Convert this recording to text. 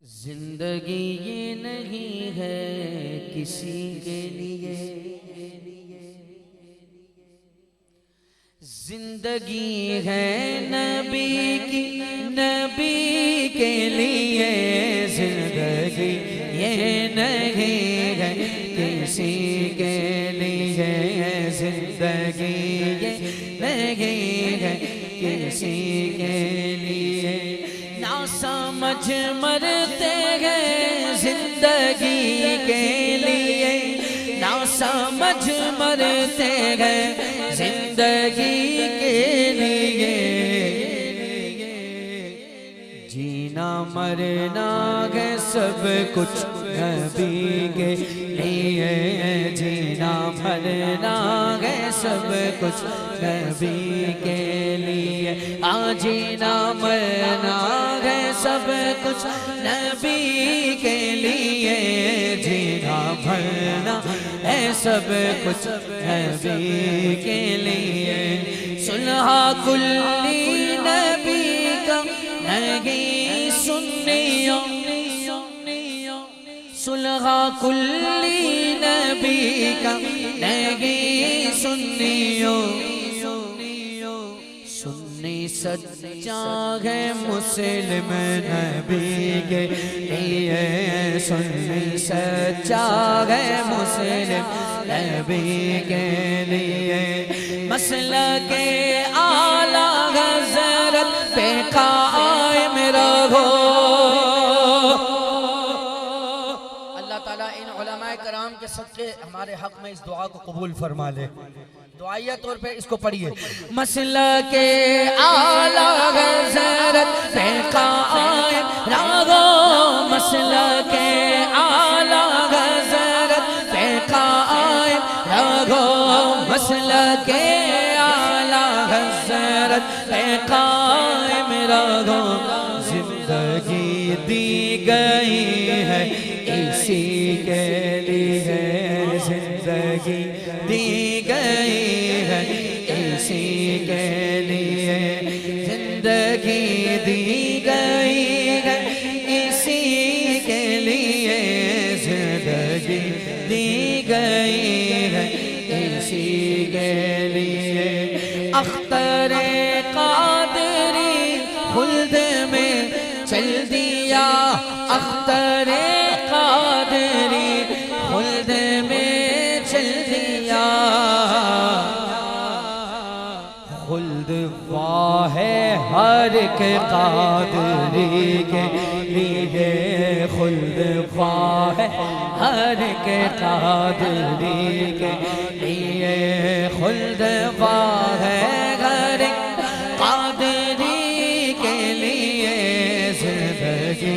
जिंदगी ये नहीं है किसी के लिए, जिंदगी है नबी की, नबी के लिए। जिंदगी ये नहीं है किसी के लिए, जिंदगी ये नहीं है किसी के लिए। ना समझ मरते हैं जिंदगी के लिए, ना समझ मरते हैं जिंदगी के लिए। जीना मरना है सब कुछ नबी के लिए, जीना मरना है सब कुछ नबी के लिए। जीना मरना है सब कुछ नबी के लिए, जीना मरना है सब कुछ नबी के लिए। सुलह कुल्ली नबी का नहीं सुन्नियों, सुलह कुल्ली नबी का नहीं सुन्नियों। सुन्नी सच्चा है मुस्लिम नबी के लिए, सुन्नी सच्चा है मुस्लिम नबी के लिए। मसलके आला हज़रत पे कायम रहो। अल्लाह ताला इन उलमाए कराम के सदक़े हमारे हक में इस दुआ को कबूल फरमा ले। दुआया तौर पे इसको पढ़िए। मसलके आला हज़रत पे कायम रहो, मसलके आला हज़रत पे कायम रहो, मसलके आला हज़रत पे कायम रहो। जिंदगी दी गई है इसी के लिए, जिंदगी दी गई है इसी के लिए, जिंदगी दी गई है इसी के लिए, जिंदगी दी गई है इसी के लिए। अख्तरे कादरी खुल्द में चल दिया, अख्तरे कादरी खुल्द में चल दिया। खुल्द वाह है हर के कादरी के लिए, खुल्द वाह है हर के कादरी के लिए, खुल्द वाह है हर कादरी के लिए। जिंदगी